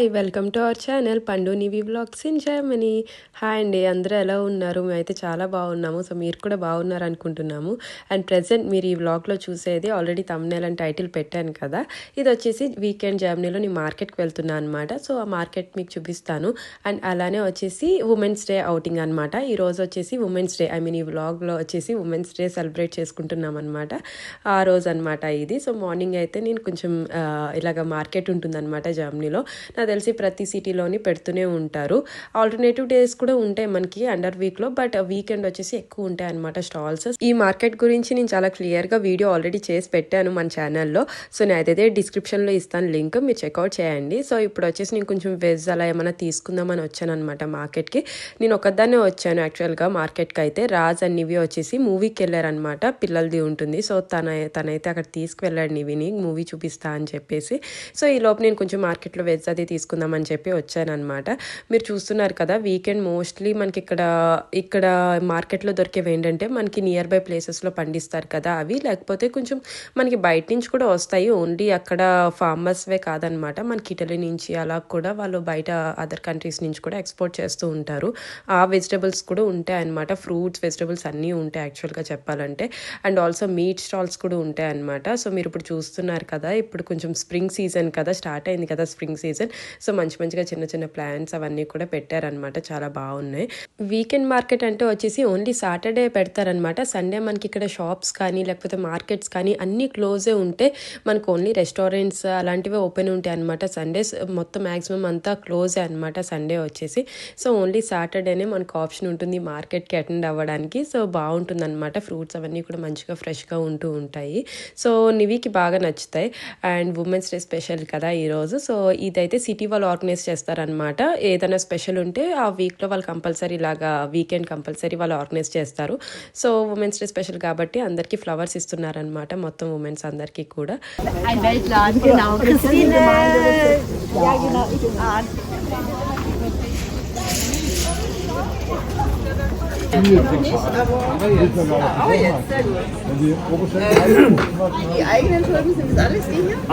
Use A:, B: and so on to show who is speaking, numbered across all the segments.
A: Hi welcome to our channel పండు నివి vlogs in Germany. Hi అండి, అందరూ ఎలా ఉన్నారు? మేమైతే చాలా బాగున్నాము. సో మీరు కూడా బాగున్నారు అనుకుంటున్నాము. అండ్ ప్రజెంట్ మీరు ఈ వ్లాగ్లో చూసేది ఆల్రెడీ థంబ్నెయిల్ అని టైటిల్ పెట్టాను కదా, ఇది వచ్చేసి వీకెండ్ జర్మనీలో నేను మార్కెట్కి వెళ్తున్నాను అనమాట. సో ఆ మార్కెట్ మీకు చూపిస్తాను. అండ్ అలానే వచ్చేసి ఉమెన్స్ డే అవుటింగ్ అనమాట. ఈరోజు వచ్చేసి ఉమెన్స్ డే, ఈ వ్లాగ్లో వచ్చేసి ఉమెన్స్ డే సెలబ్రేట్ చేసుకుంటున్నాం అనమాట. ఆ రోజు అనమాట ఇది. సో మార్నింగ్ అయితే నేను కొంచెం ఇలాగ మార్కెట్ ఉంటుందన్నమాట జర్మనీలో. నాకు తెలిసి ప్రతి సిటీలోని పెడుతూనే ఉంటారు. ఆల్టర్నేటివ్ డేస్ కూడా ఉంటాయి మనకి అండర్ వీక్లో, బట్ వీకెండ్ వచ్చేసి ఎక్కువ ఉంటాయి అనమాట స్టాల్స్. ఈ మార్కెట్ గురించి నేను చాలా క్లియర్గా వీడియో ఆల్రెడీ చేసి పెట్టాను మన ఛానల్లో. సో నేను అదైతే డిస్క్రిప్షన్లో ఇస్తాను లింక్, మీరు చెక్అవుట్ చేయండి. సో ఇప్పుడు వచ్చేసి నేను కొంచెం వెజ్ అలా ఏమైనా తీసుకుందామని వచ్చాను అనమాట మార్కెట్కి. నేను ఒకదాన్నే వచ్చాను యాక్చువల్గా మార్కెట్కి. అయితే రాజ్ అండ్ నివి వచ్చేసి మూవీకి వెళ్ళారనమాట, పిల్లలది ఉంటుంది. సో తనైతే అక్కడ తీసుకువెళ్ళాడు నివిని, మూవీ చూపిస్తా అని చెప్పేసి. సో ఈ లోపు నేను కొంచెం మార్కెట్లో వెజ్ అది తీసుకుందామని చెప్పి వచ్చానమాట. మీరు చూస్తున్నారు కదా, వీకెండ్ మోస్ట్లీ మనకి ఇక్కడ మార్కెట్లో దొరికేవి ఏంటంటే మనకి నియర్ బై ప్లేసెస్లో పండిస్తారు కదా అవి, లేకపోతే కొంచెం మనకి బయట నుంచి కూడా వస్తాయి. ఓన్లీ అక్కడ ఫార్మర్స్వే కాదనమాట, మనకి ఇటలీ నుంచి అలా కూడా వాళ్ళు బయట అదర్ కంట్రీస్ నుంచి కూడా ఎక్స్పోర్ట్ చేస్తూ ఉంటారు. ఆ వెజిటబుల్స్ కూడా ఉంటాయి అనమాట. ఫ్రూట్స్, వెజిటబుల్స్ అన్నీ ఉంటాయి యాక్చువల్గా చెప్పాలంటే. అండ్ ఆల్సో మీట్ స్టాల్స్ కూడా ఉంటాయి అనమాట. సో మీరు ఇప్పుడు చూస్తున్నారు కదా, ఇప్పుడు కొంచెం స్ప్రింగ్ సీజన్ కదా, స్టార్ట్ అయింది కదా స్ప్రింగ్ సీజన్. సో మంచిగా చిన్న చిన్న ప్లాంట్స్ అవన్నీ కూడా పెట్టారనమాట, చాలా బాగున్నాయి. వీకెండ్ మార్కెట్ అంటే వచ్చేసి ఓన్లీ సాటర్డే పెడతారనమాట. సండే మనకి ఇక్కడ షాప్స్ కానీ లేకపోతే మార్కెట్స్ కానీ అన్నీ క్లోజే ఉంటే, మనకు ఓన్లీ రెస్టారెంట్స్ అలాంటివి ఓపెన్ ఉంటాయి అనమాట. సండేస్ మొత్తం మ్యాక్సిమం అంతా క్లోజే అనమాట సండే వచ్చేసి. సో ఓన్లీ సాటర్డేనే మనకు ఆప్షన్ ఉంటుంది మార్కెట్కి అటెండ్ అవ్వడానికి. సో బాగుంటుంది అనమాట, ఫ్రూట్స్ అవన్నీ కూడా మంచిగా ఫ్రెష్గా ఉంటూ ఉంటాయి. సో నివికి బాగా నచ్చుతాయి. అండ్ ఉమెన్స్ డే స్పెషల్ కదా ఈరోజు. సో ఇదైతే సిటీ వాళ్ళు ఆర్గనైజ్ చేస్తారనమాట. ఏదైనా స్పెషల్ ఉంటే ఆ వీక్లో వాళ్ళు కంపల్సరీ ఇలాగా వీకెండ్ కంపల్సరీ వాళ్ళు ఆర్గనైజ్ చేస్తారు. సో ఉమెన్స్ డే స్పెషల్ కాబట్టి అందరికీ ఫ్లవర్స్ ఇస్తున్నారనమాట, మొత్తం ఉమెన్స్ అందరికీ కూడా.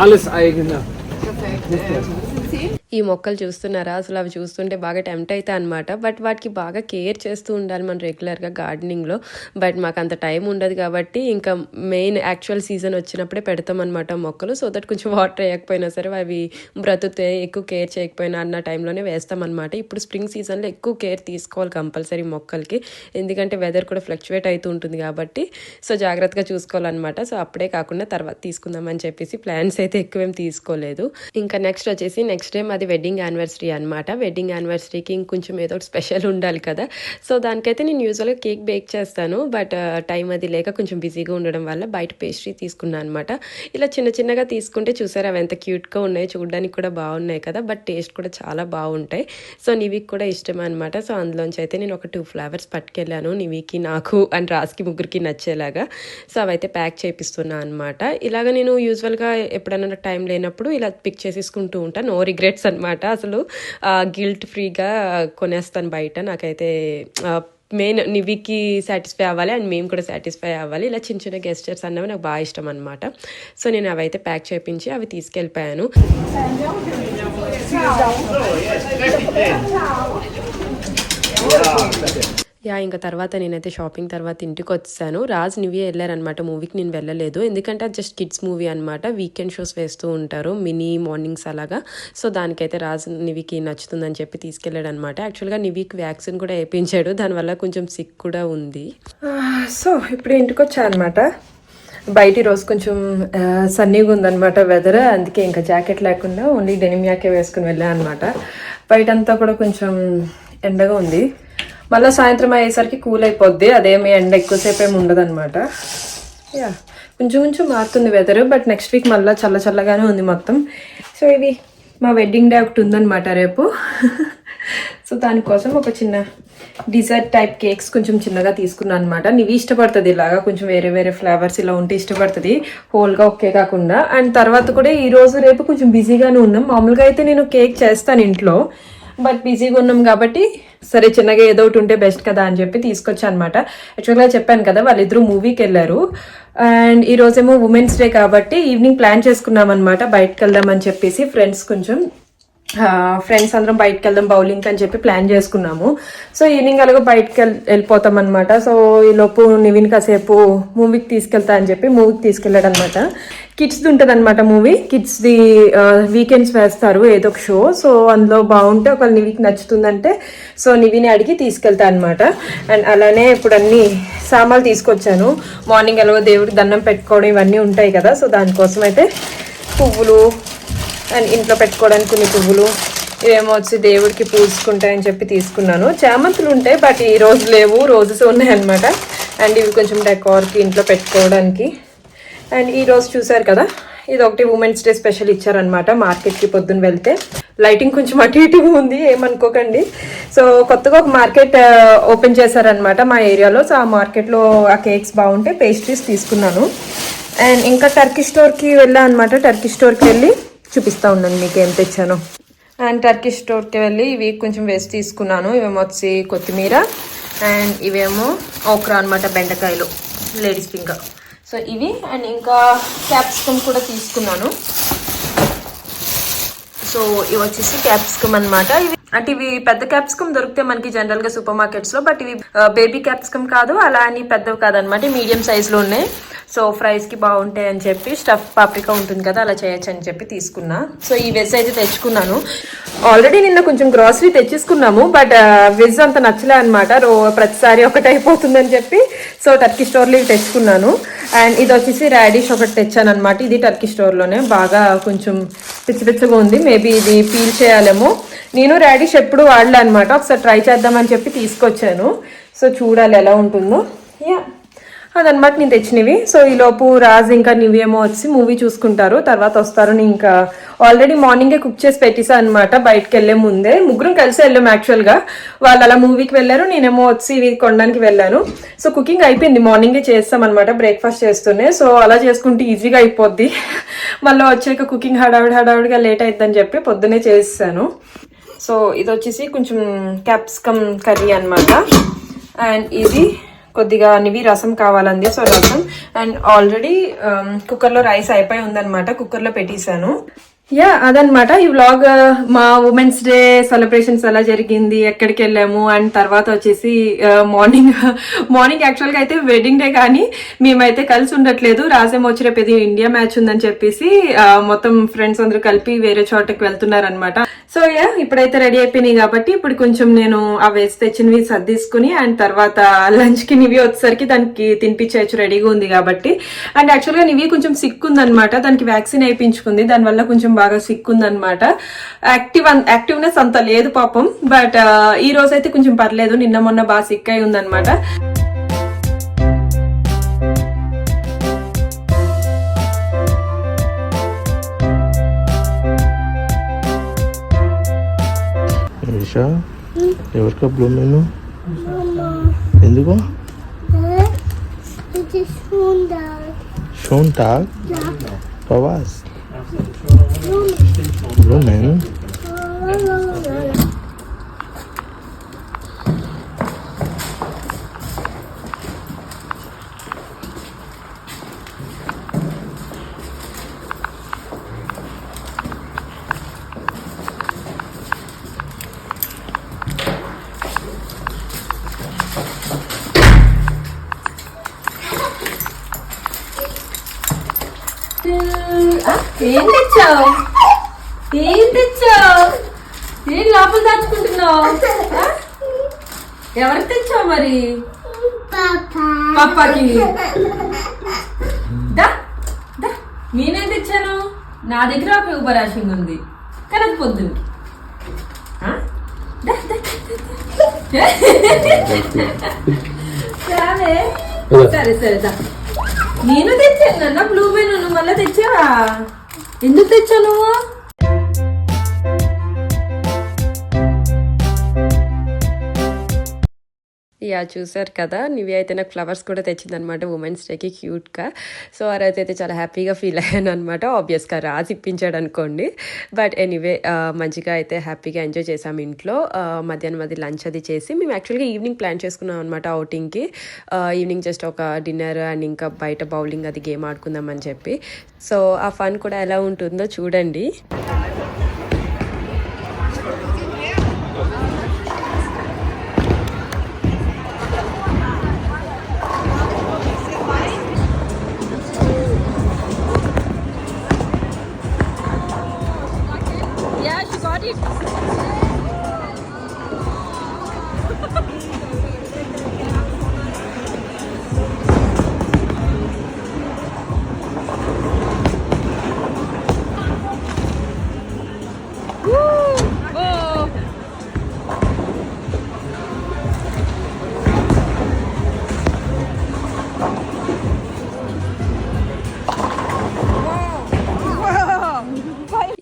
B: Alles eigene.
A: ఈ మొక్కలు చూస్తున్నారా, అసలు అవి చూస్తుంటే బాగా టెంప్ట్ అవుతాయి అనమాట. బట్ వాటికి బాగా కేర్ చేస్తూ ఉండాలి మనం రెగ్యులర్గా గార్డెనింగ్లో. బట్ మాకు అంత టైం ఉండదు కాబట్టి ఇంకా మెయిన్ యాక్చువల్ సీజన్ వచ్చినప్పుడే పెడతాం అనమాట మొక్కలు. సో దట్ కొంచెం వాటర్ వేయకపోయినా సరే అవి బ్రతుకుతాయి, ఎక్కువ కేర్ చేయకపోయినా అన్న టైంలోనే వేస్తామన్నమాట. ఇప్పుడు స్ప్రింగ్ సీజన్లో ఎక్కువ కేర్ తీసుకోవాలి కంపల్సరీ మొక్కలకి, ఎందుకంటే వెదర్ కూడా ఫ్లక్చువేట్ అవుతూ ఉంటుంది కాబట్టి. సో జాగ్రత్తగా చూసుకోవాలన్నమాట. సో అప్పుడే కాకుండా తర్వాత తీసుకుందామని చెప్పేసి ప్లాన్స్ అయితే ఎక్కువేం తీసుకోలేదు. ఇంకా నెక్స్ట్ వచ్చేసి నెక్స్ట్ టైం అది వెడ్డింగ్ యానివర్సరీ అనమాట. వెడ్డింగ్ యానివర్సరీకి ఇంకొంచెం ఏదో ఒకటి స్పెషల్ ఉండాలి కదా. సో దానికైతే నేను యూజువల్గా కేక్ బేక్ చేస్తాను, బట్ టైం అది లేక కొంచెం బిజీగా ఉండడం వల్ల బయట పేస్ట్రీ తీసుకున్నాను అనమాట. ఇలా చిన్నగా తీసుకుంటే చూసారు అవి ఎంత క్యూట్గా ఉన్నాయి, చూడడానికి కూడా బాగున్నాయి కదా, బట్ టేస్ట్ కూడా చాలా బాగుంటాయి. సో నివికి కూడా ఇష్టం అనమాట. సో అందులోంచి అయితే నేను ఒక 2 ఫ్లేవర్స్ పట్టుకెళ్ళాను, నివికి, నాకు అండ్ రాజ్కి ముగ్గురికి నచ్చేలాగా. సో అవైతే ప్యాక్ చేపిస్తున్నాను అనమాట. ఇలాగ నేను యూజువల్గా ఎప్పుడైనా టైం లేనప్పుడు ఇలా పిక్ చేసేసుకుంటూ ఉంటాను. నో రిగ్రెట్స్ అనమాట, అసలు గిల్ట్ ఫ్రీగా కొనేస్తాను బయట. నాకైతే మెయిన్ నివికి సాటిస్ఫై అవ్వాలి అండ్ మేము కూడా సాటిస్ఫై అవ్వాలి. ఇలా చిన్న గెస్టర్స్ అన్నవి నాకు బాగా ఇష్టం అనమాట. సో నేను అవైతే ప్యాక్ చేయించి అవి తీసుకెళ్ళిపోయాను. ఇంకా తర్వాత నేనైతే షాపింగ్ తర్వాత ఇంటికి వచ్చాను. రాజ్ నివి వెళ్ళారనమాట మూవీకి, నేను వెళ్ళలేదు ఎందుకంటే అది జస్ట్ కిడ్స్ మూవీ అనమాట. వీకెండ్ షోస్ వేస్తూ ఉంటారు మినీ మార్నింగ్స్ అలాగా. సో దానికైతే రాజ్ నివికి నచ్చుతుందని చెప్పి తీసుకెళ్ళాడు అనమాట. యాక్చువల్గా నివికి వ్యాక్సిన్ కూడా వేయించాడు, దానివల్ల కొంచెం సిక్ కూడా ఉంది. సో ఇప్పుడు ఇంటికి వచ్చాను అనమాట. బయట రోజు కొంచెం సన్నీగా ఉందన్నమాట వెదర్, అందుకే ఇంకా జాకెట్ లేకుండా ఓన్లీ డెనిమ్ జాకెట్ వేసుకుని వెళ్ళాను అనమాట. బయటంతా కూడా కొంచెం ఎండగా ఉంది, మళ్ళీ సాయంత్రం అయ్యేసరికి కూల్ అయిపోద్ది, అదేమి ఎండ ఎక్కువసేపు ఏమి ఉండదు అనమాట. కొంచెం మారుతుంది వెదర్, బట్ నెక్స్ట్ వీక్ మళ్ళీ చల్లగానే ఉంది మొత్తం. సో ఇది మా వెడ్డింగ్ డే ఒకటి ఉందన్నమాట రేపు. సో దానికోసం ఒక చిన్న డిజర్ట్ టైప్ కేక్స్ కొంచెం చిన్నగా తీసుకున్నాను అనమాట. నివి ఇష్టపడుతుంది ఇలాగా, కొంచెం వేరే ఫ్లేవర్స్ ఇలా ఉంటే ఇష్టపడుతుంది, హోల్గా ఒకే కాకుండా. అండ్ తర్వాత కూడా ఈరోజు రేపు కొంచెం బిజీగానే ఉన్నాం. మామూలుగా అయితే నేను కేక్ చేస్తాను ఇంట్లో, బట్ బిజీగా ఉన్నాం కాబట్టి సరే చిన్నగా ఏదో ఒకటి ఉంటే బెస్ట్ కదా అని చెప్పి తీసుకొచ్చాను అనమాట. యాక్చువల్గా చెప్పాను కదా వాళ్ళిద్దరూ మూవీకి వెళ్ళారు. అండ్ ఈరోజేమో ఉమెన్స్ డే కాబట్టి ఈవినింగ్ ప్లాన్ చేసుకున్నాం అనమాట, బయటకు వెళ్దామని చెప్పేసి ఫ్రెండ్స్ కొంచెం. ఫ్రెండ్స్ అందరం బయటకు వెళ్దాం బౌలింగ్ అని చెప్పి ప్లాన్ చేసుకున్నాము. సో ఈవినింగ్ అలాగే బయటకు వెళ్ళిపోతాం అనమాట. సో ఈ లోపు నివిన్ కాసేపు మూవీకి తీసుకెళ్తా అని చెప్పి మూవీకి తీసుకెళ్ళాడు అనమాట. కిడ్స్ది ఉంటుంది అనమాట మూవీ. కిడ్స్ది వీకెండ్స్ వేస్తారు ఏదో ఒక షో. సో అందులో బాగుంటే ఒకవేళ నివికి నచ్చుతుందంటే సో నివిని అడిగి తీసుకెళ్తా అనమాట. అండ్ అలానే ఇప్పుడు అన్ని సామాన్లు తీసుకొచ్చాను. మార్నింగ్ ఎలాగో దేవుడికి దండం పెట్టుకోవడం ఇవన్నీ ఉంటాయి కదా. సో దానికోసం అయితే పువ్వులు అండ్ ఇంట్లో పెట్టుకోవడానికి కొన్ని పువ్వులు ఇవేమో వచ్చి దేవుడికి పూసుకుంటాయని చెప్పి తీసుకున్నాను. చామంతులు ఉంటాయి బట్ ఈ రోజు లేవు, రోజెస్ ఉన్నాయన్నమాట. అండ్ ఇవి కొంచెం డెకార్కి ఇంట్లో పెట్టుకోవడానికి. అండ్ ఈ రోజు చూసారు కదా, ఇది ఒకటి ఉమెన్స్ డే స్పెషల్ ఇచ్చారనమాట. మార్కెట్కి పొద్దున్న వెళ్తే లైటింగ్ కొంచెం అటు ఇటుగా ఉంది, ఏమనుకోకండి. సో కొత్తగా ఒక మార్కెట్ ఓపెన్ చేశారనమాట మా ఏరియాలో. సో ఆ మార్కెట్లో ఆ కేక్స్ బాగుంటే పేస్ట్రీస్ తీసుకున్నాను. అండ్ ఇంకా టర్కీ స్టోర్కి వెళ్ళాను అనమాట. టర్కీ స్టోర్కి వెళ్ళి చూపిస్తూ ఉన్నాను మీకు ఏం తెచ్చాను. అండ్ టర్కీ స్టోర్కి వెళ్ళి ఇవి కొంచెం వేస్ట్ తీసుకున్నాను. ఇవేమో వచ్చి కొత్తిమీర అండ్ ఇవేమో ఓక్రా అనమాట, బెండకాయలు, లేడీస్ ఫింగర్. సో ఇవి అండ్ ఇంకా క్యాప్సికమ్ కూడా తీసుకున్నాను. సో ఇవి వచ్చేసి క్యాప్సికమ్ అనమాట. ఇవి అంటే ఇవి పెద్ద క్యాప్సికమ్ దొరికితే మనకి జనరల్ గా సూపర్ మార్కెట్స్ లో, బట్ ఇవి బేబీ క్యాప్సికమ్ కాదు, అలా అని పెద్దవి కాదనమాట, మీడియం సైజ్ లో ఉన్నాయి. సో ఫ్రైస్ కి బాగుంటాయి అని చెప్పి, స్టఫ్ పాప్రికా ఉంటుంది కదా అలా చేయొచ్చు అని చెప్పి తీసుకున్నా. సో ఈ వెజ్ అయితే తెచ్చుకున్నాను. ఆల్రెడీ నిన్న కొంచెం గ్రాసరీ తెచ్చేసుకున్నాము, బట్ వెజ్ అంత నచ్చలే అనమాట. ప్రతిసారి ఒకటి అయిపోతుందని చెప్పి సో టర్కీ స్టోర్లో ఇవి తెచ్చుకున్నాను. అండ్ ఇది వచ్చేసి రాడిష్ ఒకటి తెచ్చాను అనమాట. ఇది టర్కీ స్టోర్లోనే బాగా కొంచెం పిచ్చి పిచ్చగా ఉంది. మేబీ ఇది పీల్ చేయాలేమో. నేను రాడిష్ ఎప్పుడు వాడలే అనమాట, ఒకసారి ట్రై చేద్దామని చెప్పి తీసుకొచ్చాను. సో చూడాలి ఎలా ఉంటుందో. యా అదనమాట నేను తెచ్చినవి. సో ఈలోపు రాజు ఇంకా నివేమో వచ్చి మూవీ చూసుకుంటారు, తర్వాత వస్తారు. నేను ఇంకా ఆల్రెడీ మార్నింగే కుక్ చేసి పెట్టేసా అనమాట. బయటకు వెళ్లే ముందే ముగ్గురం కలిసి వెళ్ళాము యాక్చువల్గా. వాళ్ళు అలా మూవీకి వెళ్ళారు, నేనేమో వచ్చి ఇవి కొనడానికి వెళ్ళాను. సో కుకింగ్ అయిపోయింది, మార్నింగే చేస్తాం అనమాట, బ్రేక్ఫాస్ట్ చేస్తూనే. సో అలా చేసుకుంటే ఈజీగా అయిపోద్ది. మళ్ళీ వచ్చాక కుకింగ్ హడావిడిగా లేట్ అయిద్దని చెప్పి పొద్దునే చేస్తాను. సో ఇది వచ్చేసి కొంచెం క్యాప్సికమ్ కర్రీ అనమాట. అండ్ ఇది కొద్దిగా నివి రసం కావాలంది, సో రసం. అండ్ ఆల్రెడీ కుక్కర్లో రైస్ అయిపోయి ఉందనమాట, కుక్కర్లో పెట్టేశాను. యా అదనమాట ఈ వ్లాగ్. మా ఉమెన్స్ డే సెలబ్రేషన్స్ ఎలా జరిగింది, ఎక్కడికి వెళ్ళాము. అండ్ తర్వాత వచ్చేసి మార్నింగ్ యాక్చువల్గా అయితే వెడ్డింగ్ డే, కానీ మేమైతే కలిసి ఉండట్లేదు. రాజేమో వచ్చి రేపు ఇది ఇండియా మ్యాచ్ ఉందని చెప్పేసి మొత్తం ఫ్రెండ్స్ అందరూ కలిపి వేరే చోటకి వెళ్తున్నారనమాట. సో యా ఇప్పుడైతే రెడీ అయిపోయినాయి కాబట్టి ఇప్పుడు కొంచెం నేను ఆ వేసి తెచ్చినవి సర్దీసుకుని అండ్ తర్వాత లంచ్ కి నివి వచ్చేసరికి దానికి తినిపించవచ్చు, రెడీగా ఉంది కాబట్టి. అండ్ యాక్చువల్గా నివి కొంచెం సిక్ ఉందనమాట, దానికి వ్యాక్సిన్ వేయించుకుంది, దానివల్ల కొంచెం బాగా సిక్ ఉందనమాట. యాక్టివ్నెస్ అంత లేదు పాపం, బట్ ఈ రోజు అయితే కొంచెం పర్లేదు. నిన్న మొన్న బాగా సిక్ అయి ఉందనమాట.
B: ఎవరికా బ్లూ మెను ఎందుకు Schontag? For was? Blumen?
A: ఏం తెచ్చావు? ఏం లోపల దాచుకుంటున్నావు? ఎవరికి తెచ్చావు మరి? పాపాకి. నేనేం తెచ్చాను? నా దగ్గర ఒక ఉపరాశంగా ఉంది కానీ అది పొద్దున్నకి. సరే సరే దా. నేను తెచ్చాను నాన్న బ్లూ పెన్, నువ్వు మళ్ళీ తెచ్చావా? ఎందుకు తెచ్చావు నువ్వు? యా చూసారు కదా, నివి అయితే నాకు ఫ్లవర్స్ కూడా తెచ్చిందనమాట ఉమెన్స్ డేకి క్యూట్గా. సో ఆ రోజు అయితే చాలా హ్యాపీగా ఫీల్ అయ్యాను అనమాట. ఆబ్వియస్గా రాజు ఇప్పించాడు అనుకోండి, బట్ ఎనీవే మంచిగా అయితే హ్యాపీగా ఎంజాయ్ చేసాము ఇంట్లో. మధ్యాహ్నం అది లంచ్ అది చేసి మేము యాక్చువల్గా ఈవినింగ్ ప్లాన్ చేసుకున్నాం అనమాట అవుటింగ్కి. ఈవినింగ్ జస్ట్ ఒక డిన్నర్ అండ్ ఇంకా బయట బౌలింగ్ అది గేమ్ ఆడుకుందామని చెప్పి. సో ఆ ఫన్ కూడా ఎలా ఉంటుందో చూడండి.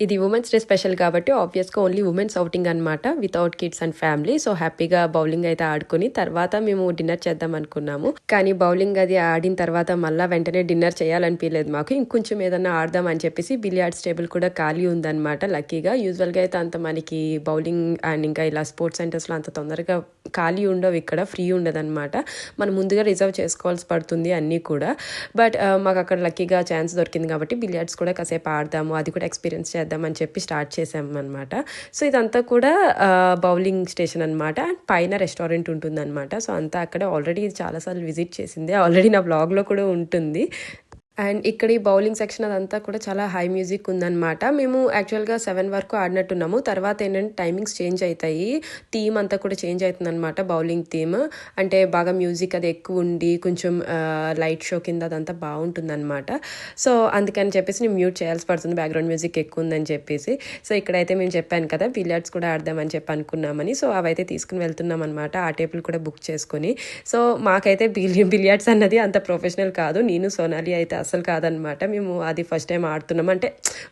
A: ఇది ఉమెన్స్ డే స్పెషల్ కాబట్టి ఆబ్వియస్గా ఓన్లీ ఉమెన్స్ అవుటింగ్ అనమాట, without kids and family. So హ్యాపీగా బౌలింగ్ అయితే ఆడుకుని తర్వాత మేము డిన్నర్ చేద్దాం అనుకున్నాము. కానీ బౌలింగ్ అది ఆడిన తర్వాత మళ్ళీ వెంటనే డిన్నర్ చేయాలనిపించలేదు మాకు. ఇంకొంచెం ఏదన్నా ఆడదాం అని చెప్పేసి బిలియార్డ్స్ టేబుల్ కూడా ఖాళీ ఉందన్నమాట లక్కీగా. యూజువల్గా అయితే అంత మనకి బౌలింగ్ అండ్ ఇంకా ఇలా స్పోర్ట్స్ సెంటర్స్లో అంత తొందరగా ఖాళీ ఉండవు, ఇక్కడ ఫ్రీ ఉండదన్నమాట. మనం ముందుగా రిజర్వ్ చేసుకోవాల్సి పడుతుంది అన్నీ కూడా. బట్ మాకు అక్కడ లక్కీగా ఛాన్స్ దొరికింది కాబట్టి బిలియార్డ్స్ కూడా కాసేపు ఆడదాము, అది కూడా ఎక్స్పీరియన్స్ చేద్దామని చెప్పి స్టార్ట్ చేసాము అనమాట. సో ఇదంతా కూడా బౌలింగ్ స్టేషన్ అనమాట. అండ్ పైన రెస్టారెంట్ ఉంటుందన్నమాట. సో అంతా అక్కడ ఆల్రెడీ చాలాసార్లు విజిట్ చేసింది, ఆల్రెడీ నా బ్లాగ్లో కూడా ఉంటుంది. అండ్ ఇక్కడ ఈ బౌలింగ్ సెక్షన్ అదంతా కూడా చాలా హై మ్యూజిక్ ఉందన్నమాట. మేము యాక్చువల్గా 7 వరకు ఆడినట్టున్నాము. తర్వాత ఏంటంటే టైమింగ్స్ చేంజ్ అవుతాయి, థీమ్ అంతా కూడా చేంజ్ అవుతుంది అనమాట. బౌలింగ్ థీమ్ అంటే బాగా మ్యూజిక్ అది ఎక్కువ ఉండి కొంచెం లైట్ షో కింద అదంతా బాగుంటుందన్నమాట. సో అందుకని చెప్పేసి నేను మ్యూట్ చేయాల్సి పడుతుంది, బ్యాక్గ్రౌండ్ మ్యూజిక్ ఎక్కువ ఉందని చెప్పేసి. సో ఇక్కడైతే మేము చెప్పాను కదా బిలియార్డ్స్ కూడా ఆడదామని చెప్పి అనుకున్నామని. సో అవైతే తీసుకుని వెళ్తున్నాం అనమాట, ఆ టేబుల్ కూడా బుక్ చేసుకుని. సో మాకైతే బిలియార్డ్స్ అన్నది అంత ప్రొఫెషనల్ కాదు, నేను సోనాలి అయితే అసలు కాదనమాట. మేము అది ఫస్ట్ టైం ఆడుతున్నాం, అంటే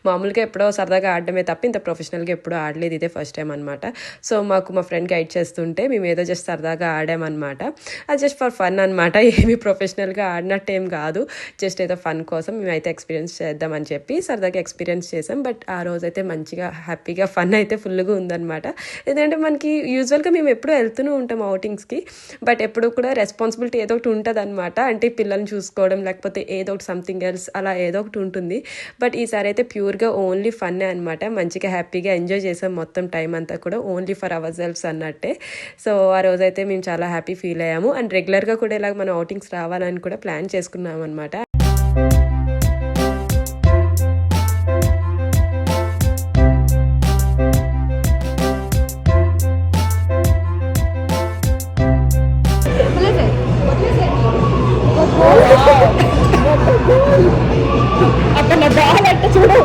A: మామూలుగా ఎప్పుడో సరదాగా ఆడడమే తప్ప ఇంత ప్రొఫెషనల్గా ఎప్పుడూ ఆడలేదు, ఇదే ఫస్ట్ టైం అనమాట. సో మాకు మా ఫ్రెండ్ గైడ్ చేస్తుంటే మేము ఏదో జస్ట్ సరదాగా ఆడామన్నమాట. అది జస్ట్ ఫర్ ఫన్ అనమాట, ఏమి ప్రొఫెషనల్గా ఆడినట్టు ఏం కాదు, జస్ట్ ఏదో ఫన్ కోసం మేమైతే ఎక్స్పీరియన్స్ చేద్దామని చెప్పి సరదాగా ఎక్స్పీరియన్స్ చేసాం. బట్ ఆ రోజైతే మంచిగా హ్యాపీగా ఫన్ అయితే ఫుల్గా ఉందన్నమాట. ఎందుకంటే మనకి యూజువల్గా మేము ఎప్పుడూ వెళ్తూనే ఉంటాం అవుటింగ్స్కి, బట్ ఎప్పుడు కూడా రెస్పాన్సిబిలిటీ ఏదో ఒకటి ఉంటుంది అనమాట. అంటే పిల్లల్ని చూసుకోవడం లేకపోతే ఏదో ఒకటి సంథింగ్ ఎల్స్ అలా ఏదో ఒకటి ఉంటుంది. బట్ ఈసారి అయితే ప్యూర్గా ఓన్లీ ఫన్ అనమాట. మంచిగా హ్యాపీగా ఎంజాయ్ చేసాం మొత్తం టైం అంతా కూడా, ఓన్లీ ఫర్ అవర్ సెల్ఫ్స్ అన్నట్టే. సో ఆ రోజైతే మేము చాలా హ్యాపీ ఫీల్ అయ్యాము. అండ్ రెగ్యులర్గా కూడా ఇలాగ మనం అవుటింగ్స్ రావాలని కూడా ప్లాన్ చేసుకున్నాం అనమాట.
C: అక్కడ నా బాల్ అంటే చూడు.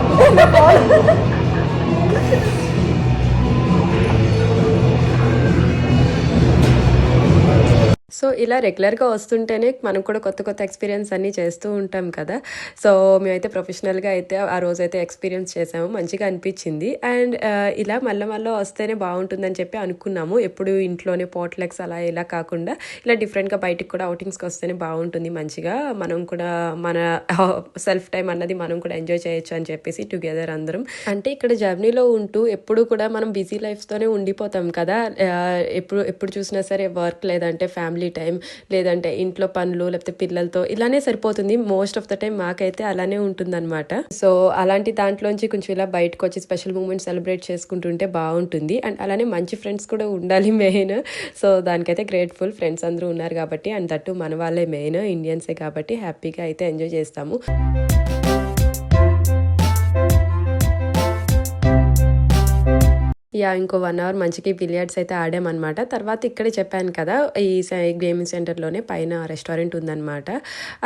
A: సో ఇలా రెగ్యులర్గా వస్తుంటేనే మనం కూడా కొత్త కొత్త ఎక్స్పీరియన్స్ అన్నీ చేస్తూ ఉంటాం కదా. సో మేమైతే ప్రొఫెషనల్గా అయితే ఆ రోజైతే ఎక్స్పీరియన్స్ చేసాము, మంచిగా అనిపించింది. అండ్ ఇలా మళ్ళీ వస్తేనే బాగుంటుందని చెప్పి అనుకున్నాము. ఎప్పుడు ఇంట్లోనే పోట్లెక్స్ అలా ఇలా కాకుండా ఇలా డిఫరెంట్గా బయటికి కూడా అవుటింగ్స్కి వస్తేనే బాగుంటుంది, మంచిగా మనం కూడా మన సెల్ఫ్ టైం అన్నది మనం కూడా ఎంజాయ్ చేయొచ్చు అని చెప్పేసి టుగెదర్ అందరం. అంటే ఇక్కడ జర్నీలో ఉంటూ ఎప్పుడు కూడా మనం బిజీ లైఫ్తోనే ఉండిపోతాం కదా. ఎప్పుడు చూసినా సరే వర్క్ లేదంటే ఫ్యామిలీ టైం లేదంటే ఇంట్లో పనులు లేకపోతే పిల్లలతో ఇలానే సరిపోతుంది మోస్ట్ ఆఫ్ ద టైం. మాకైతే అలానే ఉంటుందన్నమాట. సో అలాంటి దాంట్లోంచి కొంచెం ఇలా బయటకు వచ్చి స్పెషల్ మూమెంట్ సెలబ్రేట్ చేసుకుంటుంటే బాగుంటుంది. అండ్ అలానే మంచి ఫ్రెండ్స్ కూడా ఉండాలి మెయిన్. సో దానికైతే గ్రేట్ఫుల్, ఫ్రెండ్స్ అందరూ ఉన్నారు కాబట్టి. అండ్ దట్టు మన వాళ్ళే మెయిన్, ఇండియన్సే కాబట్టి హ్యాపీగా అయితే ఎంజాయ్ చేస్తాము. ఇంకో 1 అవర్ మంచిగా బిలియార్డ్స్ అయితే ఆడామన్నమాట. తర్వాత ఇక్కడే చెప్పాను కదా ఈ గేమింగ్ సెంటర్లోనే పైన రెస్టారెంట్ ఉందన్నమాట.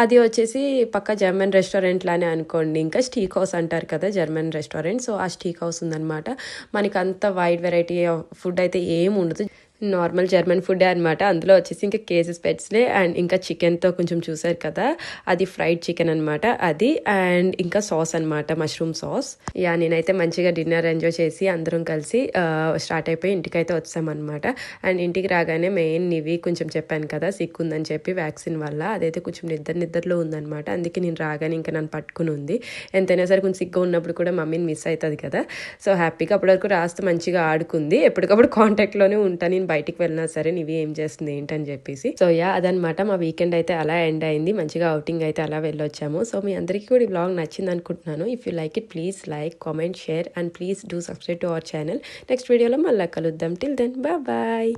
A: అది వచ్చేసి పక్క జర్మన్ రెస్టారెంట్ లానే అనుకోండి, ఇంకా స్టీక్ హౌస్ అంటారు కదా జర్మన్ రెస్టారెంట్. సో ఆ స్టీక్ హౌస్ ఉందన్నమాట. మనకి అంత వైడ్ వెరైటీ ఆఫ్ ఫుడ్ అయితే ఏమి ఉండదు, నార్మల్ జర్మన్ ఫుడే అనమాట. అందులో వచ్చేసి ఇంకా కేసెస్ పెట్స్లే అండ్ ఇంకా చికెన్తో కొంచెం చూసారు కదా, అది ఫ్రైడ్ చికెన్ అనమాట అది. అండ్ ఇంకా సాస్ అనమాట, మష్రూమ్ సాస్. నేనైతే మంచిగా డిన్నర్ ఎంజాయ్ చేసి అందరం కలిసి స్టార్ట్ అయిపోయి ఇంటికైతే వచ్చామన్నమాట. అండ్ ఇంటికి రాగానే మెయిన్ నివి కొంచెం చెప్పాను కదా సిక్ ఉందని చెప్పి వ్యాక్సిన్ వల్ల, అదైతే కొంచెం నిద్రలో ఉందన్నమాట. అందుకే నేను రాగానే ఇంకా నన్ను పట్టుకుని ఉంది. ఎంతైనా సరే కొంచెం సిగ్గా ఉన్నప్పుడు కూడా మమ్మీని మిస్ అవుతుంది కదా. సో హ్యాపీగా అప్పటివరకు రాస్తూ మంచిగా ఆడుకుంది. ఎప్పటికప్పుడు కాంటాక్ట్లోనే ఉంటాను నేను, బయటికి వెళ్ళినా సరే నీవి ఏం చేస్తుంది ఏంటని చెప్పేసి. సో అదనమాట మా వీకెండ్ అయితే అలా ఎండ్ అయింది. మంచిగా అవుటింగ్ అయితే అలా వెళ్ళొచ్చాము. సో మీ అందరికీ కూడా ఈ వ్లాగ్ నచ్చింది అనుకుంటున్నాను. If you like it please like, comment, share and please do subscribe to our channel. Next వీడియోలో మళ్ళీ కలుద్దాం. Till then bye.